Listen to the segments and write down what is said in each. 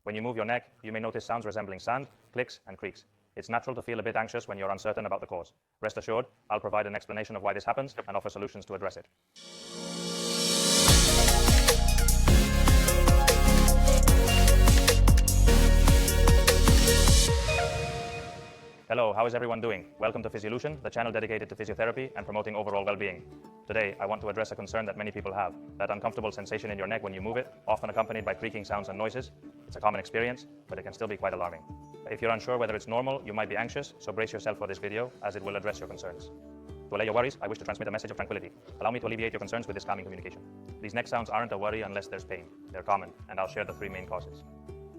When you move your neck, you may notice sounds resembling sand, clicks, and creaks. It's natural to feel a bit anxious when you're uncertain about the cause. Rest assured, I'll provide an explanation of why this happens and offer solutions to address it. Hello, how is everyone doing? Welcome to Physiolution, the channel dedicated to physiotherapy and promoting overall well-being. Today, I want to address a concern that many people have, that uncomfortable sensation in your neck when you move it, often accompanied by creaking sounds and noises. It's a common experience, but it can still be quite alarming. If you're unsure whether it's normal, you might be anxious, so brace yourself for this video, as it will address your concerns. To allay your worries, I wish to transmit a message of tranquility. Allow me to alleviate your concerns with this calming communication. These neck sounds aren't a worry unless there's pain. They're common, and I'll share the three main causes.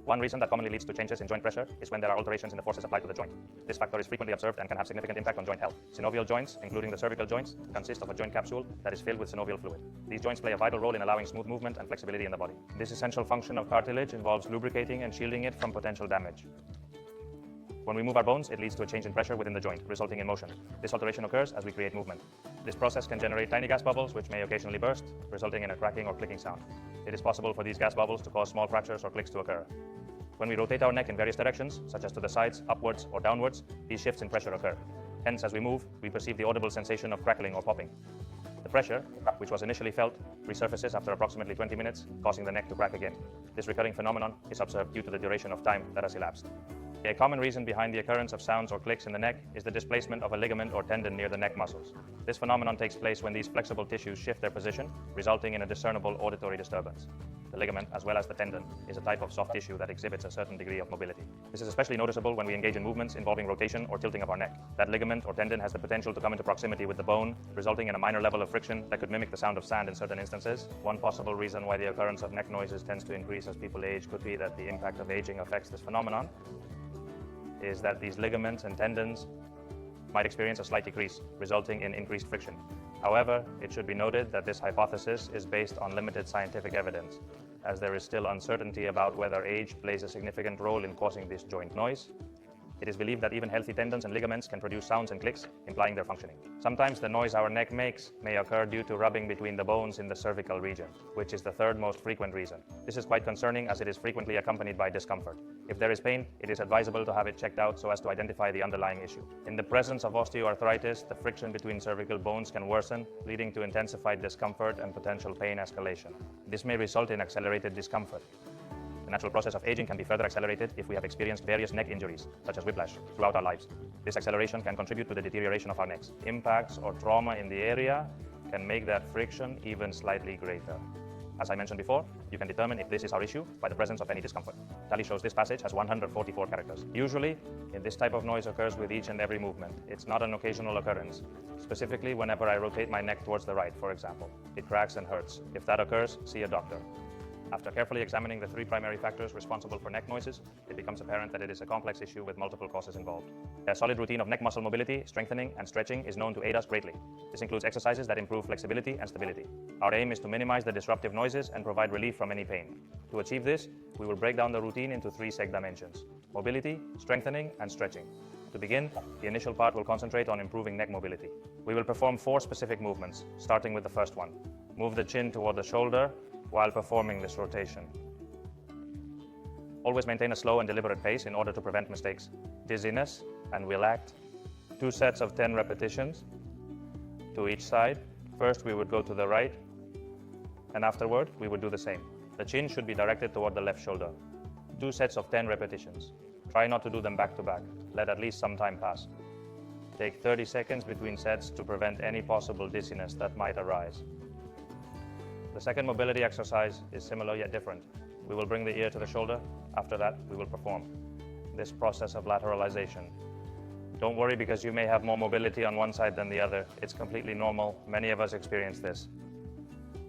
One reason that commonly leads to changes in joint pressure is when there are alterations in the forces applied to the joint. This factor is frequently observed and can have significant impact on joint health. Synovial joints, including the cervical joints, consist of a joint capsule that is filled with synovial fluid. These joints play a vital role in allowing smooth movement and flexibility in the body. This essential function of cartilage involves lubricating and shielding it from potential damage. When we move our bones, it leads to a change in pressure within the joint, resulting in motion. This alteration occurs as we create movement. This process can generate tiny gas bubbles, which may occasionally burst, resulting in a cracking or clicking sound. It is possible for these gas bubbles to cause small fractures or clicks to occur. When we rotate our neck in various directions, such as to the sides, upwards, or downwards, these shifts in pressure occur. Hence, as we move, we perceive the audible sensation of crackling or popping. The pressure, which was initially felt, resurfaces after approximately 20 minutes, causing the neck to crack again. This recurring phenomenon is observed due to the duration of time that has elapsed. A common reason behind the occurrence of sounds or clicks in the neck is the displacement of a ligament or tendon near the neck muscles. This phenomenon takes place when these flexible tissues shift their position, resulting in a discernible auditory disturbance. The ligament, as well as the tendon, is a type of soft tissue that exhibits a certain degree of mobility. This is especially noticeable when we engage in movements involving rotation or tilting of our neck. That ligament or tendon has the potential to come into proximity with the bone, resulting in a minor level of friction that could mimic the sound of sand in certain instances. One possible reason why the occurrence of neck noises tends to increase as people age could be that the impact of aging affects this phenomenon, is that these ligaments and tendons might experience a slight decrease, resulting in increased friction. However, it should be noted that this hypothesis is based on limited scientific evidence, as there is still uncertainty about whether age plays a significant role in causing this joint noise. It is believed that even healthy tendons and ligaments can produce sounds and clicks, implying their functioning. Sometimes the noise our neck makes may occur due to rubbing between the bones in the cervical region, which is the third most frequent reason. This is quite concerning as it is frequently accompanied by discomfort. If there is pain, it is advisable to have it checked out so as to identify the underlying issue. In the presence of osteoarthritis, the friction between cervical bones can worsen, leading to intensified discomfort and potential pain escalation. This may result in accelerated discomfort. The natural process of aging can be further accelerated if we have experienced various neck injuries, such as whiplash, throughout our lives. This acceleration can contribute to the deterioration of our necks. Impacts or trauma in the area can make that friction even slightly greater. As I mentioned before, you can determine if this is our issue by the presence of any discomfort. Tally shows this passage has 144 characters. Usually, this type of noise occurs with each and every movement. It's not an occasional occurrence. Specifically, whenever I rotate my neck towards the right, for example, it cracks and hurts. If that occurs, see a doctor. After carefully examining the three primary factors responsible for neck noises, it becomes apparent that it is a complex issue with multiple causes involved. A solid routine of neck muscle mobility, strengthening, and stretching is known to aid us greatly. This includes exercises that improve flexibility and stability. Our aim is to minimize the disruptive noises and provide relief from any pain. To achieve this, we will break down the routine into three set dimensions: mobility, strengthening, and stretching. To begin, the initial part will concentrate on improving neck mobility. We will perform 4 specific movements, starting with the first one. Move the chin toward the shoulder while performing this rotation. Always maintain a slow and deliberate pace in order to prevent mistakes. Dizziness, and we'll act. 2 sets of 10 repetitions to each side. First, we would go to the right, and afterward, we would do the same. The chin should be directed toward the left shoulder. 2 sets of 10 repetitions. Try not to do them back to back. Let at least some time pass. Take 30 seconds between sets to prevent any possible dizziness that might arise. The second mobility exercise is similar yet different. We will bring the ear to the shoulder. After that, we will perform this process of lateralization. Don't worry because you may have more mobility on one side than the other. It's completely normal. Many of us experience this.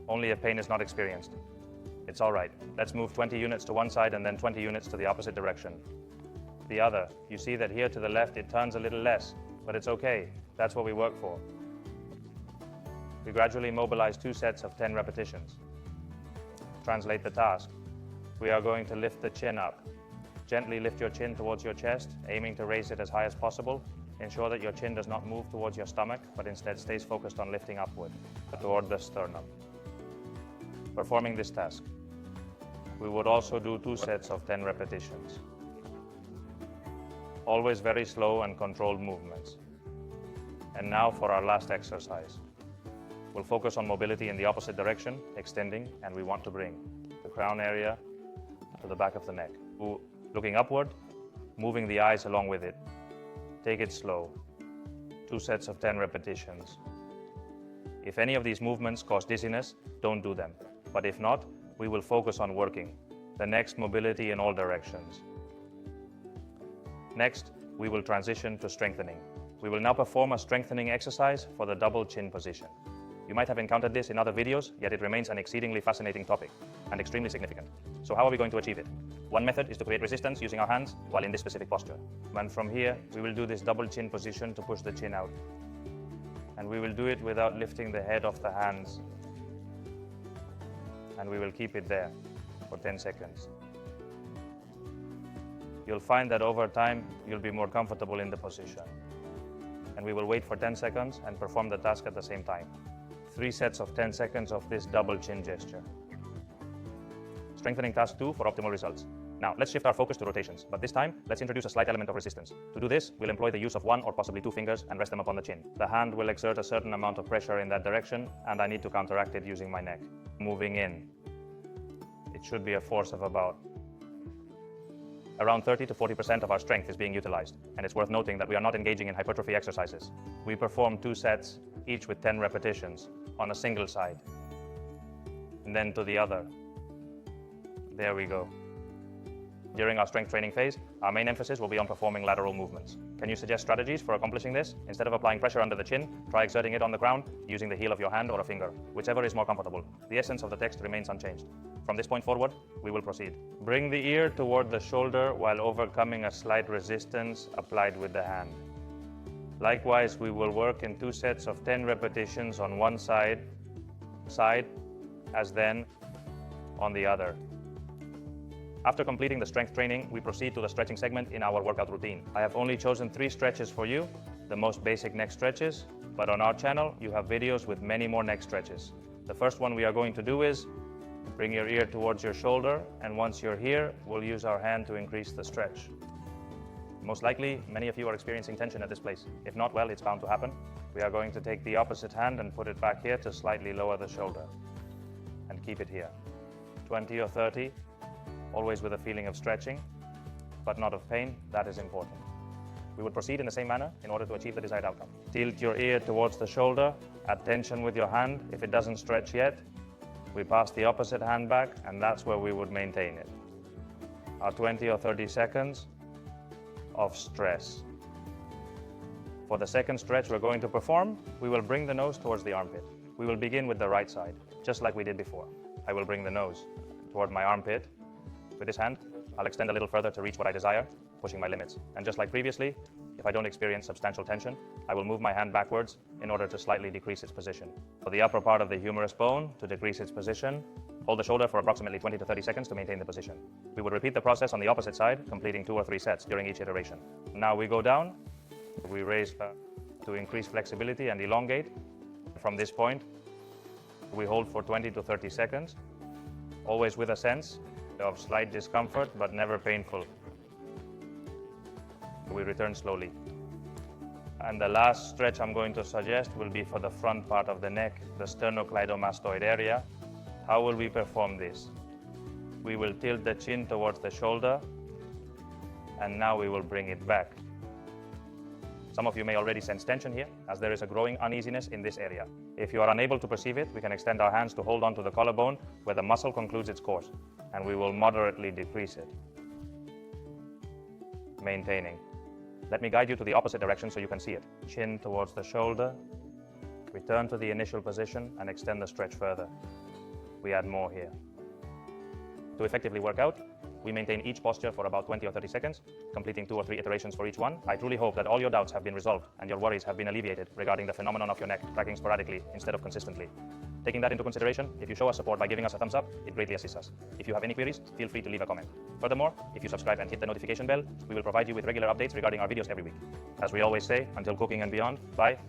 Only if pain is not experienced. It's all right. Let's move 20 units to one side and then 20 units to the opposite direction. The other. You see that here to the left it turns a little less, but it's okay. That's what we work for. We gradually mobilize 2 sets of 10 repetitions. Translate the task. We are going to lift the chin up. Gently lift your chin towards your chest, aiming to raise it as high as possible. Ensure that your chin does not move towards your stomach, but instead stays focused on lifting upward, toward the sternum. Performing this task. We would also do 2 sets of 10 repetitions. Always very slow and controlled movements. And now for our last exercise. We'll focus on mobility in the opposite direction, extending, and we want to bring the crown area to the back of the neck. Looking upward, moving the eyes along with it. Take it slow. 2 sets of 10 repetitions. If any of these movements cause dizziness, don't do them. But if not, we will focus on working the next mobility in all directions. Next, we will transition to strengthening. We will now perform a strengthening exercise for the double chin position. You might have encountered this in other videos, yet it remains an exceedingly fascinating topic and extremely significant. So how are we going to achieve it? One method is to create resistance using our hands while in this specific posture. And from here, we will do this double chin position to push the chin out. And we will do it without lifting the head off the hands. And we will keep it there for 10 seconds. You'll find that over time, you'll be more comfortable in the position. And we will wait for 10 seconds and perform the task at the same time. 3 sets of 10 seconds of this double chin gesture. Strengthening task 2 for optimal results. Now, let's shift our focus to rotations, but this time, let's introduce a slight element of resistance. To do this, we'll employ the use of 1 or possibly 2 fingers and rest them upon the chin. The hand will exert a certain amount of pressure in that direction, and I need to counteract it using my neck. Moving in. It should be a force of about around 30 to 40% of our strength is being utilized, and it's worth noting that we are not engaging in hypertrophy exercises. We perform 2 sets, each with 10 repetitions, on a single side, and then to the other. There we go. During our strength training phase, our main emphasis will be on performing lateral movements. Can you suggest strategies for accomplishing this? Instead of applying pressure under the chin, try exerting it on the ground using the heel of your hand or a finger, whichever is more comfortable. The essence of the text remains unchanged. From this point forward, we will proceed. Bring the ear toward the shoulder while overcoming a slight resistance applied with the hand. Likewise, we will work in 2 sets of 10 repetitions on one side, as then on the other. After completing the strength training, we proceed to the stretching segment in our workout routine. I have only chosen 3 stretches for you, the most basic neck stretches, but on our channel, you have videos with many more neck stretches. The first one we are going to do is bring your ear towards your shoulder, and once you're here, we'll use our hand to increase the stretch. Most likely, many of you are experiencing tension at this place. If not, well, it's bound to happen. We are going to take the opposite hand and put it back here to slightly lower the shoulder, and keep it here. 20 or 30. Always with a feeling of stretching, but not of pain. That is important. We would proceed in the same manner in order to achieve the desired outcome. Tilt your ear towards the shoulder, add tension with your hand. If it doesn't stretch yet, we pass the opposite hand back, and that's where we would maintain it. Our 20 or 30 seconds of stress. For the second stretch we're going to perform, we will bring the nose towards the armpit. We will begin with the right side, just like we did before. I will bring the nose toward my armpit. With this hand, I'll extend a little further to reach what I desire, pushing my limits. And just like previously, if I don't experience substantial tension, I will move my hand backwards in order to slightly decrease its position. For the upper part of the humerus bone, to decrease its position, hold the shoulder for approximately 20 to 30 seconds to maintain the position. We would repeat the process on the opposite side, completing 2 or 3 sets during each iteration. Now we go down, we raise to increase flexibility and elongate. From this point, we hold for 20 to 30 seconds, always with a sense of slight discomfort, but never painful. We return slowly. And the last stretch I'm going to suggest will be for the front part of the neck, the sternocleidomastoid area. How will we perform this? We will tilt the chin towards the shoulder, and now we will bring it back. Some of you may already sense tension here, as there is a growing uneasiness in this area. If you are unable to perceive it, we can extend our hands to hold on to the collarbone where the muscle concludes its course, and we will moderately decrease it. Maintaining. Let me guide you to the opposite direction so you can see it. Chin towards the shoulder, return to the initial position and extend the stretch further. We add more here. To effectively work out, we maintain each posture for about 20 or 30 seconds, completing 2 or 3 iterations for each one. I truly hope that all your doubts have been resolved and your worries have been alleviated regarding the phenomenon of your neck cracking sporadically instead of consistently. Taking that into consideration, if you show us support by giving us a thumbs up, it greatly assists us. If you have any queries, feel free to leave a comment. Furthermore, if you subscribe and hit the notification bell, we will provide you with regular updates regarding our videos every week. As we always say, until cooking and beyond, bye.